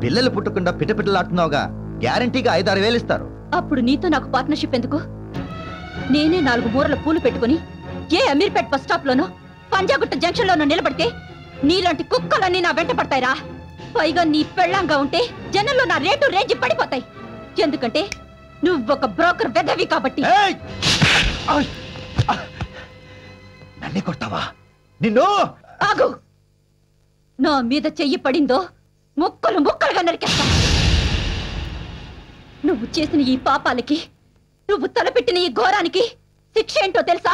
పిల్లలు పుట్టకుండా పిట్టపిట్టలాడుతున్నావుగా, గ్యారంటీగా 5-6 వేలు ఇస్తారు. అప్పుడు నీతో నాకు పార్ట్నర్షిప్ ఎందుకు? నేనే 4 మూరల పూలు పెట్టుకుని ఏ అమీర్పేట్ బస్ స్టాప్ లోనో పంజాగుట్ట జంక్షన్ లోనో నిలబడితే నీలాంటి కుక్కలన్నీ నా వెంట పడతాయిరా. పైగా నీ పెళ్ళంగా ఉంటే జనంలో నా రేటు రేంజ్ పడిపోతాయి. ఎందుకంటే నువ్వొక బ్రోకర్ వెధవి కాబట్టి. నన్నే కొడతావా? నిన్ను ఆగు! నా మీద చెయ్యి పడిందో ముక్కలు ముక్కలుగా నరికేస్తా. నువ్వు చేసిన ఈ పాపాలకి, నువ్వు తలపెట్టిన ఈ ఘోరానికి శిక్ష ఏంటో తెలుసా?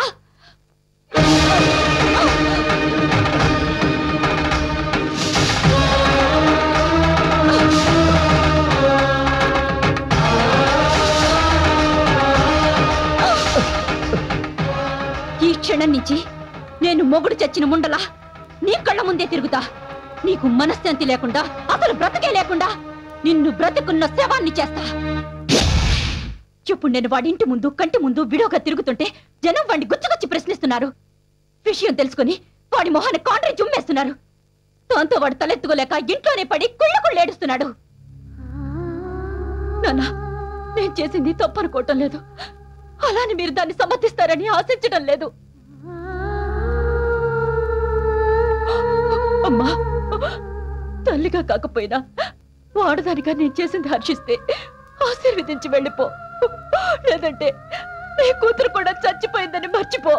ఈ క్షణం నుంచి నేను మొగుడు చచ్చిన ముండలా నీ కళ్ళ ముందే తిరుగుతా. నీకు మనశ్శాంతి లేకుండా, అసలు బ్రతకే లేకుండా నిన్ను బ్రతుకున్న శవాన్ని చేస్తా. ఇప్పుడు నేను వాడి ఇంటి ముందు, కంటి ముందు విడోగా తిరుగుతుంటే జనం వాడిని గుచ్చగుచ్చి ప్రశ్నిస్తున్నారు. విషయం తెలుసుకుని వాడి మొహాన్ని కాండ్రి జుమ్మేస్తున్నారు. దాంతో వాడు తలెత్తుకోలేక ఇంట్లోనే పడి కుళ్ళకుళ్ళేడుస్తున్నాడు. నాన్న, నేను చేసింది తప్పనుకోవటం లేదు. అలానే మీరు దాన్ని సమర్థిస్తారని ఆశించడం లేదు. అమ్మా, తల్లిగా కాకపోయినా వాడదానిగా నేను చేసింది హర్షిస్తే ఆశీర్వదించి వెళ్ళిపో. లేదంటే నీ కూతురు కూడా చచ్చిపోయిందని మర్చిపో.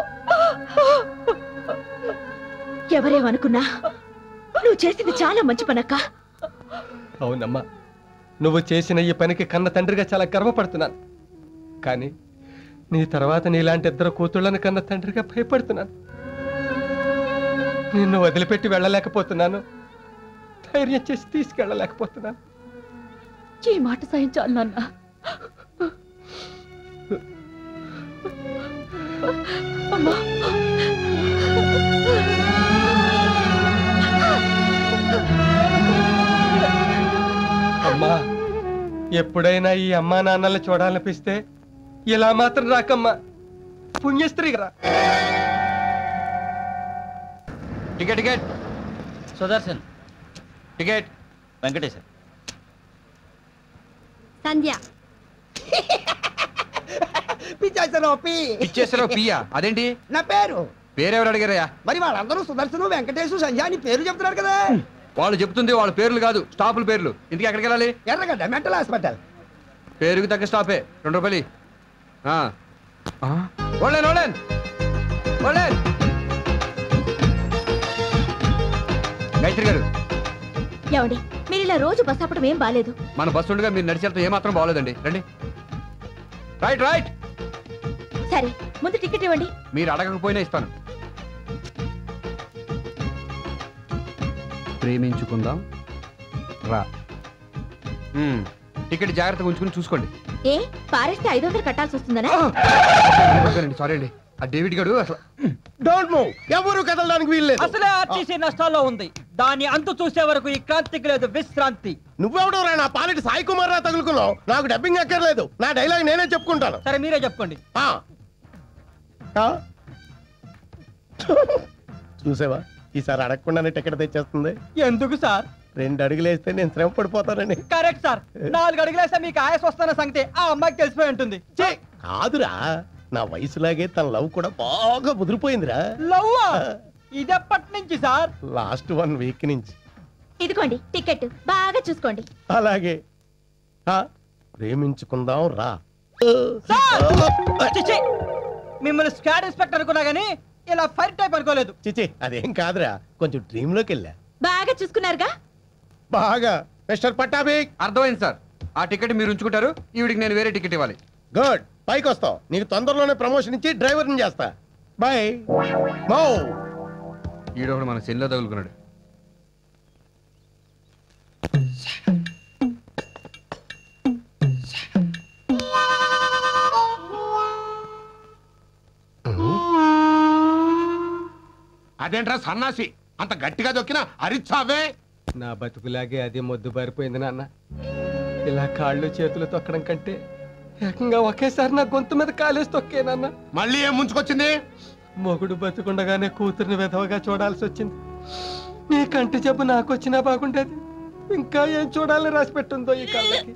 ఎవరేమనుకున్నా నువ్వు చేసింది చాలా మంచి పనక్క. అవునమ్మా, నువ్వు చేసిన ఈ పనికి కన్న తండ్రిగా చాలా గర్వపడుతున్నాను. కానీ నీ తర్వాత నీలాంటి 2 కూతుళ్ళని కన్న తండ్రిగా భయపడుతున్నాను. నిన్ను వదిలిపెట్టి వెళ్ళలేకపోతున్నాను. ధైర్యం చేసి తీసుకెళ్ళలేకపోతున్నాను. ఈ మాట సాయం చాలు నాన్న. అమ్మా, అమ్మా, ఎప్పుడైనా ఈ అమ్మా నాన్నల్ని చూడాలనిపిస్తే ఇలా మాత్రం రాకమ్మా. పుణ్యస్త్రీగా. Ticket ticket. Sudarshan. Ticket Venkateshwar. Sandhya. Pichheswararao పియ్యా? అదేంటి నా పేరు. పేరెవరు అడిగారయ్యా? మరి వాళ్ళందరూ సుదర్శను, వెంకటేశు, సంధ్య అని పేరు చెప్తున్నారు కదా. వాళ్ళు చెప్తుంది వాళ్ళ పేర్లు కాదు, స్టాపుల పేర్లు. ఇంటికి ఎక్కడికి వెళ్ళాలి? ఎర్రగడ్డ మెంటల్ హాస్పిటల్. పేరుకి తగ్గ స్టాపే. 2 రూపాయలు. గాయత్రి గారు, ఏమండి, మీరు ఇలా రోజు బస్ ఆపడం ఏం బాలేదు. మన బస్సు ఉండగా మీరు నడిచేంత ఏమాత్రం బాగోలేదండి. రండి. Right right. సరే, ముందు టికెట్ ఇవ్వండి. మీరు అడగకపోయినా ఇస్తాను. ప్రేమించుకుందాం రా. టికెట్ జాగ్రత్తగా ఉంచుకుని చూసుకోండి. ఏ పారేస్తే 500 కట్టాల్సి వస్తుందనా? సారీ అండి, ఆ డేవిడ్ గారు అసలు డోంట్ మూవ్. ఎవరు కదలడానికి వీల్లేదు. అసలే ఆర్టీసీ నష్టాల్లో ఉంది. దాని అంతు చూసే వరకు ఈ క్రాంతికి లేదు విశ్రాంతి. నువ్వెవడో రా నా పాలిటి సాయి కుమార్ రా తగులుకున్నావు. నాకు డబ్బింగ్ అక్కర్లేదు. నా డైలాగ్ నేనే చెప్పుకుంటాను. సరే, మీరే చెప్పుకోండి. చూసావా, ఈసారి అడగకుండానే టికెట్ తెచ్చేస్తుంది. ఎందుకు సార్? 2 అడుగులు వేస్తే నేను శ్రమ పడిపోతానని. Correct sir. 4 అడుగులేస్తే మీకు ఆయాస వస్తున్న సంగతి ఆ అమ్మాయికి తెలిసిపోయి ఉంటుంది. కాదురా, నా వయసులాగే తన లవ్ కూడా బాగా ముదిరిపోయిందిరా. లవ్వా? ఇదెప్పటి నుంచి సార్? లాస్ట్ 1 వీక్ నుంచి. ఇదిగోండి టికెట్, బాగా చూసుకోండి. అలాగే. ప్రేమించుకుందాం రా. చిచి, మిమ్మల్ని స్క్వాడ్ ఇన్స్పెక్టర్ అనుకున్నా గానీ ఇలా ఫైర్ టైప్ అనుకోలేదు. చిచి, అదేం కాదురా, కొంచెం డ్రీమ్ లోకి వెళ్ళా. బాగా చూసుకున్నారుగా? బాగా. మిస్టర్ పట్టాభి. అర్థమైంది సార్. ఆ టికెట్ మీరు ఉంచుకుంటారు, ఈవిడికి నేను వేరే టికెట్ ఇవ్వాలి. గుడ్. పైకి వస్తావు. నీకు తొందరలోనే ప్రమోషన్ ఇచ్చి డ్రైవర్ని చేస్తా. బాయ్. ఈడొకడు మన సెల్లో తగులుకున్నాడు. అదేంట్రా సన్నాసి, అంత గట్టిగా దొక్కినా అరిచావే. నా బతుకులాగే అది మొద్దు బారిపోయింది నాన్న. ఇలా కాళ్ళు చేతులు తొక్కడం కంటే ఏకంగా ఒకేసారి నా గొంతు మీద కాలేసి తొక్కే నాన్న. మళ్ళీ ఏం ముంచుకొచ్చింది? మొగుడు బతుకుండగానే కూతుర్ని విధవగా చూడాల్సి వచ్చింది. నీ కంటి జబ్బు నాకు వచ్చినా బాగుండేది. ఇంకా ఏం చూడాలని రాసి పెట్టుందో ఈ కళ్ళకి.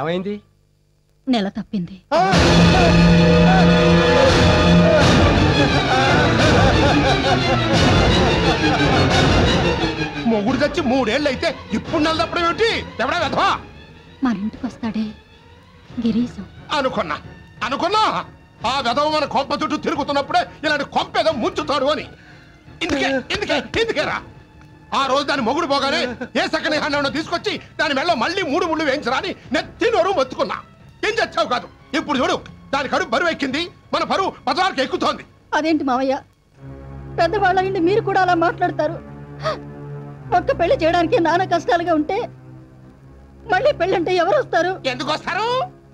ఏమైంది? నెల తప్పింది. మొగుడు చచ్చి 3 ఏళ్ళు అయితే ఇప్పుడు నెల తప్పడం ఏమిటి? ఎవడా వెధవా? మన ఇంటికి వస్తాడే గిరీశం. అనుకున్నా ఆ వెధవ మన కొంప చుట్టూ తిరుగుతున్నప్పుడే ఇలాంటి కొంప ఏదో ముంచుతాడు అని. ఎందుకేరా ఆ రోజు దాని మొగుడు పోగానే ఏ సెకండ్ హ్యాండ్ తీసుకొచ్చి దాని మెళ్ళలో మళ్ళీ 3 ముళ్ళు వేయించరా అని నెత్తి నోరు మొత్తుకున్నా. ఏం చచ్చావు కాదు. ఇప్పుడు చూడు దాని కడుపు బరువు ఎక్కింది, మన బరువు పదవారికి ఎక్కుతోంది. అదేంటి మావయ్య, పెద్దవాళ్ళ మీరు కూడా అలా మాట్లాడతారు? ఒక్క పెళ్లి చేయడానికి నానా కష్టాలుగా ఉంటే మళ్ళీ పెళ్ళంటే ఎవరు వస్తారు? ఎందుకు వస్తారు?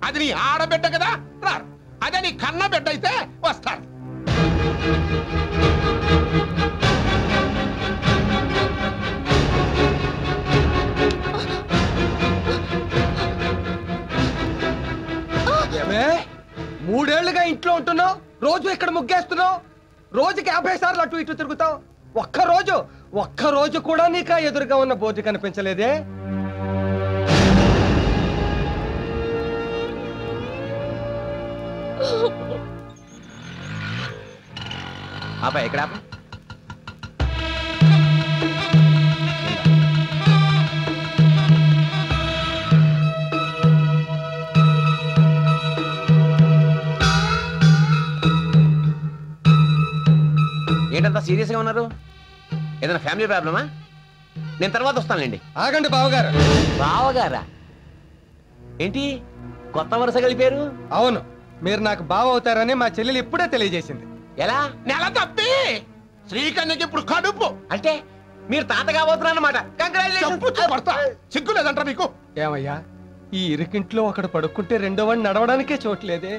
అది నీ ఆడబిడ్డ కదా, రారు. అదే నీ కన్న బిడ్డ అయితే వస్తారు. మూడేళ్లుగా ఇంట్లో ఉంటున్నావు, రోజు ఇక్కడ ముగ్గేస్తున్నావు, రోజుకి 50 సార్లు అటు ఇటు తిరుగుతావు. ఒక్క రోజు కూడా నీకు ఎదురుగా ఉన్న బోర్డు కనిపించలేదే? ఆపా ఇక్కడ ఏంటంతా సీరియస్గా ఉన్నారు? ఏదైనా ఫ్యామిలీ ప్రాబ్లమా? నేను తర్వాత వస్తానులేండి. ఆగండి బావగారు. బావగారా? ఏంటి కొత్త వరుస కలిపారు? అవును, మీరు నాకు బావ అవుతారని మా చెల్లెలు ఇప్పుడే తెలియజేసింది. ఎలా? నెల తప్పి శ్రీకన్యకి ఇప్పుడు కడుపు అంటే మీరు తాత కాబోతున్నారన్నమాట. సిగ్గు లేదంటారా మీకు? ఏమయ్యా, ఈ ఇరుకింట్లో ఒకడు పడుకుంటే రెండో వాడిని నడవడానికే చోట్లేదే,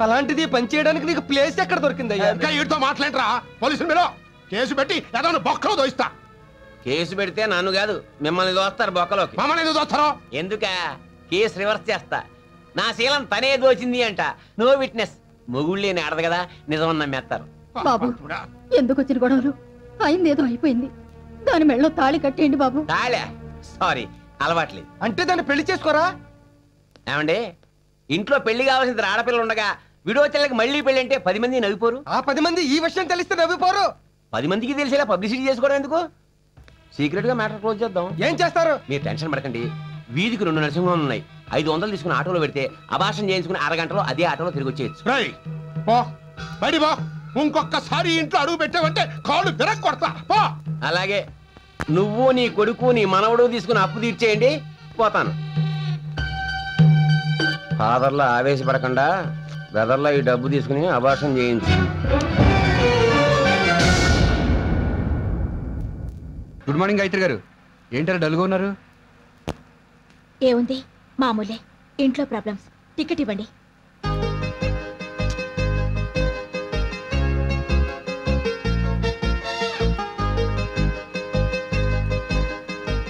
అలాంటిది పని చేయడానికి నీకు ప్లేస్ ఎక్కడ దొరికిందయ్యా? ఇంకా వీటితో మాట్లాడరా? పోలీసులు మీరు కేసు పెట్టి ఏదైనా బొక్కలో దోయిస్తా. కేసు పెడితే నన్ను కాదు మిమ్మల్ని దోస్తారు బొక్కలోకి. మమ్మల్ని ఎందుకు దోస్తారో? ఎందుక కేసు రివర్స్ చేస్తా. నా శీలం తనే దోచింది అంట. No witness. మొగుళ్ళేని ఆడదు కదా, నిజమని నమ్మేస్తారు. బాబు, ఎందుకు వచ్చిన గొడవలు? అయింది ఏదో అయిపోయింది. దాని మెళ్ళలో తాళి కట్టేయండి బాబు. తాళే? సారీ, అలవాట్లేదు. అంటే దాన్ని పెళ్లి చేసుకోరా? ఏమండి, ఇంట్లో పెళ్లి కావాల్సిన ఆడపిల్లలు ఉండగా విడోచల్లకి మళ్ళీ పెళ్లి అంటే 10 మంది నవ్విపోరు? ఆ 10 మంది ఈ విషయం తెలిస్తే నవ్విపోరు. 10 మందికి తెలిసేలా పబ్లిసిటీ చేసుకోవడం ఎందుకు? సీక్రెట్ గా మ్యాటర్ క్లోజ్ చేద్దాం. ఏం చేస్తారు? మీరు టెన్షన్ పడకండి. వీధికి 2 నరసింహాలు ఉన్నాయి. 500 తీసుకుని ఆటోలో పెడితే అభాషణ చేయించుకుని అరగంటలో అదే ఆటోలో తిరిగి వచ్చేయచ్చు. బయటి బా. ఇంకొకసారి ఇంట్లో అడుగు పెట్టావంటే కాళ్ళు విరగ కొడతా. అలాగే నువ్వు నీ కొడుకు నీ మనవడు తీసుకుని అప్పు తీర్చేయండి, పోతాను. ఫాదర్లో ఆవేశపడకుండా బ్రదర్లో ఈ డబ్బు తీసుకుని అభాషణ చేయించు. గుడ్ మార్నింగ్ గాయత్రి గారు. ఏంటారు డల్గా ఉన్నారు? ఏముంది, మామూలే. ఇంట్లో ప్రాబ్లమ్స్. టికెట్ ఇవ్వండి.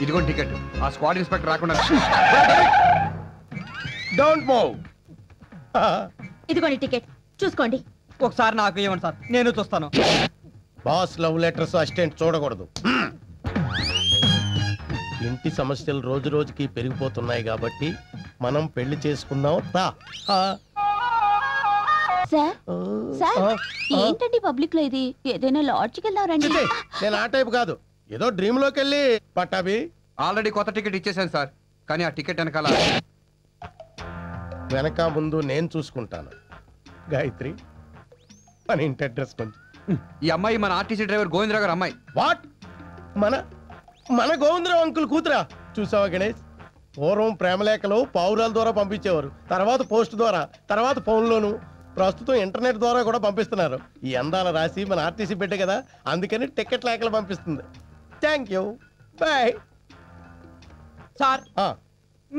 ఇదిగోండి టికెట్. ఆ స్క్వాడ్ ఇన్స్పెక్టర్ రాకుండా. Don't move. ఇదిగోండి టికెట్, చూసుకోండి. ఒకసారి నాకు ఇవ్వండి సార్, నేను చూస్తాను. బాస్ లవ్ లెటర్స్ అసిస్టెంట్ చూడకూడదు. ఇంటి సమస్యలు రోజు రోజుకి పెరిగిపోతున్నాయి కాబట్టి మనం పెళ్లి చేసుకుందాం. ఏంటండి పబ్లిక్ లో ఇది? ఏదైనా లాడ్జ్కి వెళ్దారండి. నేను ఆ టైప్ కాదు, ఏదో డ్రీమ్ లోకి వెళ్ళి పట్టాభి. ఆల్రెడీ కొత్త టికెట్ ఇచ్చేసాను సార్, కానీ ఆ టికెట్ వెనకాల వెనక ముందు నేను చూసుకుంటాను. గాయత్రి, మన ఇంటి అడ్రస్ కొంచెం. ఈ అమ్మాయి మన ఆర్టీసీ డ్రైవర్ గోవిందరావు గారు అమ్మాయి. వాట్? మన గోవిందరావు అంకుల్ కూతురా? చూసావా గణేష్, పూర్వం ప్రేమలేఖలు పావురాల ద్వారా పంపించేవారు, తర్వాత పోస్ట్ ద్వారా, తర్వాత ఫోన్లోను, ప్రస్తుతం ఇంటర్నెట్ ద్వారా కూడా పంపిస్తున్నారు. ఈ అందాల రాసి మన ఆర్టీసీ పెట్టే కదా, అందుకని టికెట్ లేఖలు పంపిస్తుంది. Thank you, bye. సార్,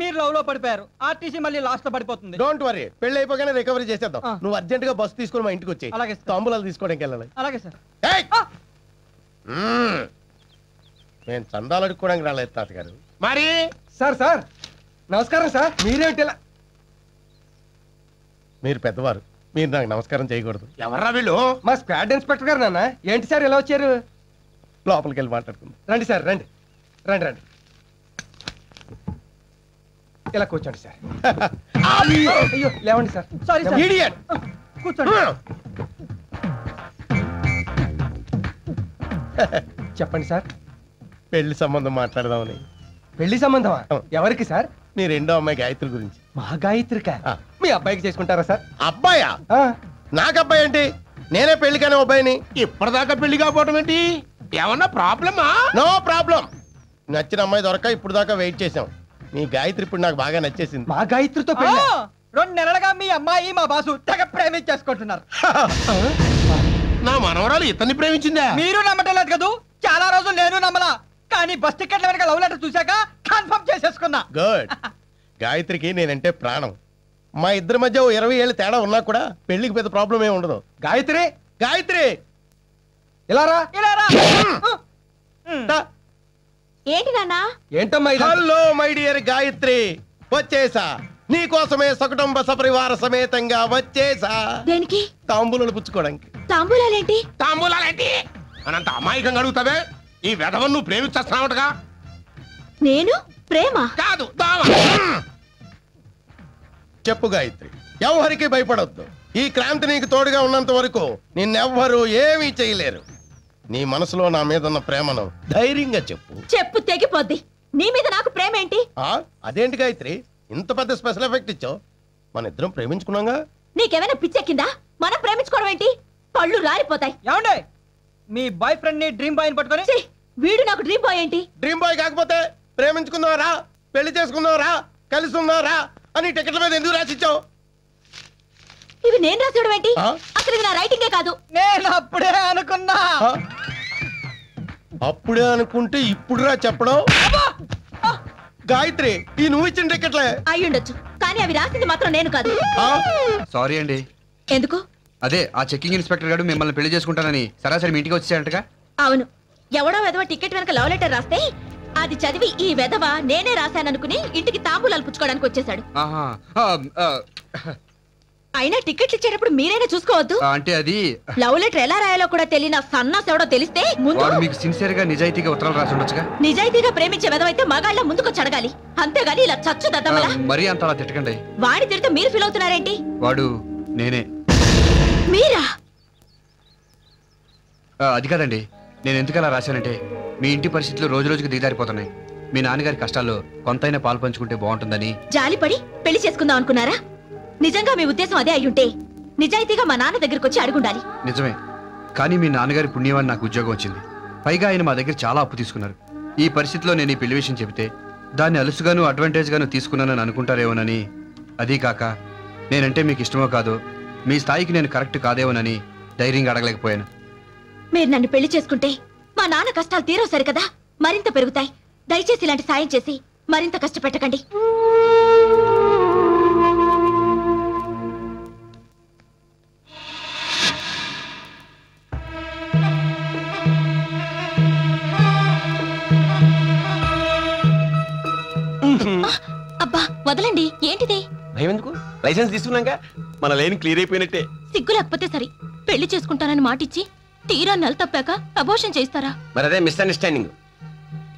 మీరు లవ్ లో పడిపోయారు. ఆర్టీసీ మళ్ళీ లాస్ట్ లో పడిపోతుంది. డోంట్ వరీ, పెళ్లి అయిపోగానే రికవరీ చేసేద్దాం. నువ్వు అర్జెంట్ గా బస్సు తీసుకుని మా ఇంటికి వచ్చి అలాగే సార్. తాంబూలాలు తీసుకోవడానికి వెళ్ళాలి. అలాగే సార్. నేను చందాలు అడుక్కోవడానికి రాలేదు తాతగారు. మరి సార్ సార్ నమస్కారం సార్. మీరేంటి ఇలా? మీరు పెద్దవారు, మీరు నాకు నమస్కారం చేయకూడదు. ఎవర్రా వీళ్ళు? మా స్క్వాడ్ ఇన్స్పెక్టర్ గారు నాన్న. ఏంటి సార్ ఇలా వచ్చారు? లోపలికి వెళ్ళి మాట్లాడుకుందాం. రండి సార్, రండి రండి రండి. ఇలా కూర్చోండి సార్. అయ్యో లేవండి సార్. Sorry sir. ఇడియట్. కూర్చోండి. చెప్పండి సార్. పెళ్లి సంబంధం మాట్లాడదామని. పెళ్లి సంబంధమా? ఎవరికి సార్? నీ రెండో అమ్మాయి గాయత్రి గురించి. మా గాయత్రిక? మీ అబ్బాయికి చేసుకుంటారా సార్? అబ్బాయా? నాకు అబ్బాయి ఏంటి? నేనే పెళ్లి కానీ అబ్బాయిని. ఇప్పటిదాకా పెళ్లి కాకపోవడం ఏంటి? ఏమన్నా ప్రాబ్లమా? No problem. నచ్చిన అమ్మాయి దొరక ఇప్పుడు దాకా వెయిట్ చేసాం. నీ గాయత్రి ఇప్పుడు నాకు బాగా నచ్చేసింది. మా గాయత్రితో పెళ్లి? 2 నెలలుగా మీ అమ్మాయి మా బాసు తెగ ప్రేమించేసుకుంటున్నారు. నా మనవరాలు ఇతన్ని ప్రేమించిందా? మీరు నమ్మటం లేదు కదూ. చాలా రోజులు నేను నమ్మలా, కానీ బస్ టికెట్ల వెనక లవ్ లెటర్ చూశాక కన్ఫర్మ్ చేసేసుకున్నా. గుడ్. గాయత్రికి నేనంటే ప్రాణం. మా ఇద్దరి మధ్య 20 ఏళ్ళు తేడా ఉన్నా కూడా పెళ్లికి పెద్ద ప్రాబ్లం ఏమి ఉండదు. గాయత్రి, గాయత్రి ఇలా రా. ఏంటి నాన్నా? ఏంటమ్మా ఇది? హలో మై డియర్ గాయత్రి, వచ్చేసా. నీ కోసమే సకుటుంబ సపరివార సమేతంగా వచ్చేసా. దేనికి? తాంబూలాలు పుచ్చుకోవడానికి. తాంబూలాలేంటి? తాంబూలాలేంటి అనంత అమాయకంగా అడుగుతావే? ఈ వెధవను నువ్వు ప్రేమించేస్తున్నావుగా? నేను ప్రేమ కాదు, దావ. చెప్పు గాయత్రి, ఎవరికి భయపడొద్దు. ఈ క్రాంతి నీకు తోడుగా ఉన్నంత వరకు నిన్నెవ్వరూ ఏమీ చేయలేరు. నీ మనసులో నా మీద ఉన్న ప్రేమను ధైర్యంగా చెప్పు. చెప్పు తెగిపోద్ది. నీ మీద నాకు ప్రేమ ఏంటి? అదేంటి గాయత్రి, ఇంత పెద్ద స్పెషల్ ఎఫెక్ట్ ఇచ్చావు? మన ఇద్దరం ప్రేమించుకున్నాగా. నీకేమైనా పిచ్చెక్కిందా? మనం ప్రేమించుకోవడం ఏంటి? పళ్ళు రాలిపోతాయి. ఏమండే, మీ బాయ్ ఫ్రెండ్ ని డ్రీమ్ బాయ్ పట్టుకొని? వీడు నాకు డ్రీమ్ బాయ్ ఏంటి? డ్రీమ్ బాయ్ కాకపోతే ప్రేమించుకున్నారా, పెళ్లి చేసుకున్నారా, కలిసి ఉన్నారా అని టికెట్ల మీద ఎందుకు రాసిచ్చావు? ఇవి నేను రాసేయడం ఏంటి? అసలు ఇది నా రైటింగే కాదు. నేను అప్పుడే అనుకున్నా. అప్పుడే అనుకుంటే ఇప్పుడురా చెప్పడం. గాయత్రి, ఈ నువ్వు ఇచ్చిన టికెట్లే అయ్యుండొచ్చు, కానీ అవి రాసింది మాత్రం నేను కాదు. సారీ అండి. ఎందుకు? అదే ఆ చెక్కింగ్ ఇన్స్పెక్టర్ గారు మిమ్మల్ని పెళ్లి చేసుకుంటానని సరాసరి మీ ఇంటికి వచ్చేసాడంటగా. అవును, ఎవడో వెధవ టికెట్ వెనక లవ్ లెటర్ రాస్తే అది చదివి ఈ వెధవ నేనే రాశాననుకుని ఇంటికి తాంబూలాలు పుచ్చుకోవడానికి వచ్చేసాడు. అయినా టికెట్లు ఇచ్చేటప్పుడు మీరైనా చూసుకోవద్దు? అంటే అది లవ్ లెటర్ ఎలా రాయాలో కూడా తెలియని సన్నాస్ ఎవడో తెలిస్తే ముందు మీకు సిన్సియర్ గా నిజాయితీగా ఉత్తరాలు రాసి ఉండొచ్చుగా. నిజాయితీగా ప్రేమించే వెధవైతే మగాళ్ళ ముందుకొచ్చి అడగాలి, అంతేగాని ఇలా చచ్చు దద్దమలా. మరీ అంత అలా తిట్టకండి. వాడి తిడితే మీరు ఫీల్ అవుతున్నారేంటి? వాడు నేనే. మీరా? అది కాదండి, నేను ఎందుకు అలా రాశానంటే మీ ఇంటి పరిస్థితులు రోజు రోజుకి దిగజారిపోతున్నాయి. మీ నాన్నగారి కష్టాల్లో కొంతైనా పాలు పంచుకుంటే బాగుంటుందని. జాలిపడి పెళ్లి చేసుకుందాం అనుకున్నారా? నిజంగా మీ ఉద్దేశం అదే అయ్యుంటే నిజాయితీగా మా నాన్న దగ్గరకు వచ్చి అడుగుండాలి. నిజమే, కానీ మీ నాన్నగారి పుణ్యమని నాకు ఉద్యోగం వచ్చింది. పైగా ఆయన మా దగ్గర చాలా అప్పు తీసుకున్నారు. ఈ పరిస్థితిలో నేను ఈ పెళ్లి విషయం చెబితే దాన్ని అలుసుగాను అడ్వాంటేజ్ గాను తీసుకున్నానని అనుకుంటారేమోనని. అదీ కాక నేనంటే మీకు ఇష్టమో కాదో, మీ స్థాయికి నేను కరెక్ట్ కాదేమోనని ధైర్యంగా అడగలేకపోయాను. మీరు నన్ను పెళ్లి చేసుకుంటే మా నాన్న కష్టాలు తీరవు సరికదా, మరింత పెరుగుతాయి. దయచేసి ఇలాంటి సాయం చేసి మరింత కష్టపెట్టకండి. అబ్బా వదలండి. ఏంటిది? భయం ఎందుకు? లైసెన్స్ తీసుకున్నాక మన లైన్ క్లియర్ అయిపోయినట్టే. సిగ్గు లేకపోతే సరి. పెళ్లి చేసుకుంటానని మాటిచ్చి తీరా నెల తప్పాక అబోర్షన్ చేస్తారా? మరి అదే మిస్అండర్స్టాండింగ్.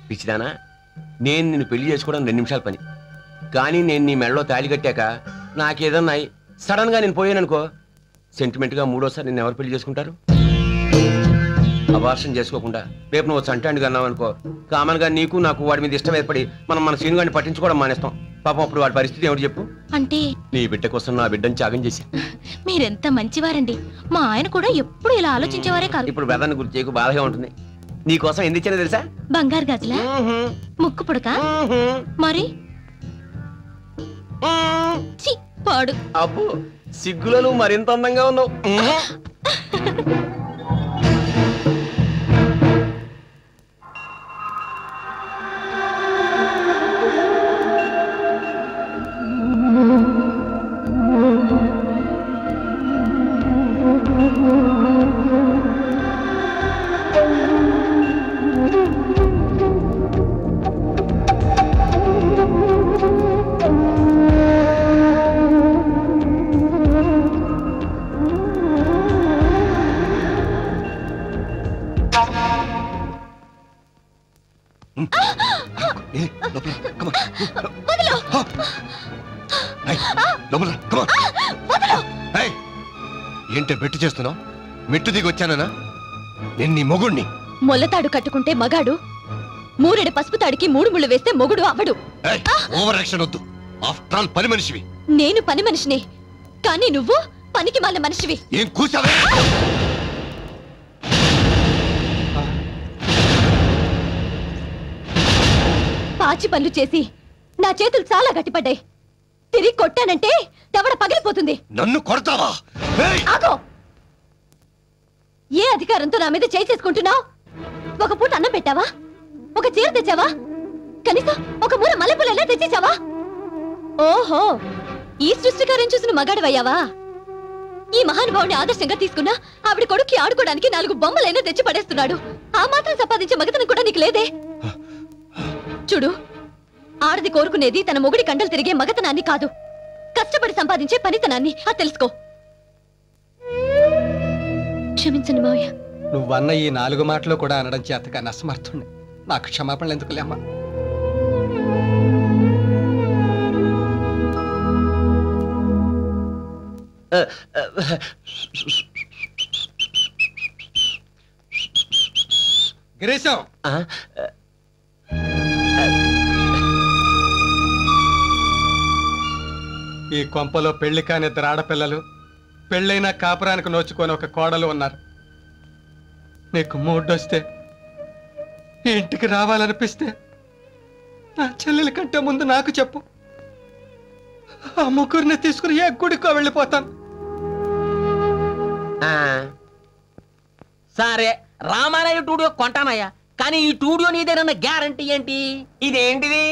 పిచ్చిదానా, నేను నిన్ను పెళ్లి చేసుకోవడం 2 నిమిషాల పని. కానీ నేను నీ మెడలో తాళి కట్టాక నాకేదన్నా సడన్ గా నేను పోయాననుకో, సెంటిమెంట్ గా 3వసారి నిన్ను ఎవరు పెళ్లి చేసుకుంటారు? అబార్షన్ చేసుకోకుండా రేపు నువ్వు చంటాండుగా అన్నావు అనుకో, కామన్ గా నీకు నాకు వాడి మీద ఇష్టం ఏర్పడి మనం మన సీను గారిని పట్టించుకోవడం మానేస్తాం. పాపం అప్పుడు వాడి పరిస్థితి ఏమిటి చెప్పు? అంటే నీ బిడ్డ కోసం నా బిడ్డను త్యాగం చేసి. మీరెంత మంచివారండి. మా ఆయన కూడా ఎప్పుడు ఇలా ఆలోచించేవారే కాదు. ఇప్పుడు వెదన్ని గుర్తు చేయకు, బాధగా ఉంటుంది. నీ కోసం ఎందుకు ఇచ్చానో తెలుసా? బంగారు గాజులా? ముక్కు పుడక? మరి పాడు. అబ్బో, సిగ్గులలో మరింత అందంగా ఉన్నావు. ఏంటే బెట్టు చేస్తున్నావు? మెట్టు దిగి వచ్చానా? నేను నీ మొగుణ్ణి. మొల్లతాడు కట్టుకుంటే మగాడు, మూరెడు పసుపు తాడికి 3 ముళ్ళు వేస్తే మొగుడు అవడు. ఓవర్ యాక్షన్ వద్దు. ఆఫ్టర్ ఆల్ పని మనిషివి. నేను పని మనిషినే, కానీ నువ్వు పనికి మాల మనిషివి. ఏం కూసావే? పాచి పనులు చేసి నా చేతులు చాలా గట్టిపడ్డాయి. తిరిగి కొట్టానంటే దవడ పగిలిపోతుంది. నన్ను కొడతావా? ఆగో! ఏ అధికారంతో నా మీద చేయి చేసుకుంటున్నావు? ఒక పూట అన్నం పెట్టావా? ఒక చీర తెచ్చావా? కనీసం ఒక మూల మల్లెపూలైనా తెచ్చేసావా? ఓహో, ఈ సృష్టికారం చూసిన మగాడవయ్యావా? ఈ మహానుభావుని ఆదర్శంగా తీసుకున్నా ఆవిడ కొడుక్కి ఆడుకోవడానికి 4 బొమ్మలైనా తెచ్చి పడేస్తున్నాడు. ఆ మాత్రం సంపాదించే మగతనం కూడా నీకు లేదే. చూడు, ఆడది కోరుకునేది తన మొగుడి కండలు తిరిగే మగతనాన్ని కాదు, కష్టపడి సంపాదించే పనితనాన్ని. అది తెలుసుకో. క్షమించండి మావయ్య. నువ్వన్న ఈ 4 మాటలు కూడా అనడం చేతగా నష్టమర్థుండి. నాకు క్షమాపణలు ఎందుకులేమ్మా? గిరీశం, ఈ కొంపలో పెళ్లి కాని 2 ఆడపిల్లలు, పెళ్ళైనా కాపురానికి నోచుకొని ఒక కోడలు ఉన్నారు. నీకు మూడొస్తే ఈ ఇంటికి రావాలనిపిస్తే నా చెల్లెల కంటే ముందు నాకు చెప్పు. ఆ ముగ్గురిని తీసుకుని ఏ గుడికో వెళ్ళిపోతాను. సరే, రామారాయ టూడియో కొంటానయ్యా, కానీ ఈ టూడియో నీదేనన్న గ్యారంటీ ఏంటి? ఇదేంటిది?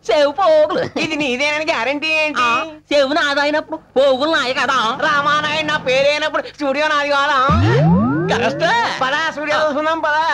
సేవు పోగులు. ఇది నీదేనని గ్యారంటీ ఏంటి? సేవు నాదైనప్పుడు పోగులు నాయ కదా. రామానాయుడు నా పేరైనప్పుడు స్టూడియో నాది కాదా? కరెక్టే. పదా స్టూడియో చూసుకుందాం పదా.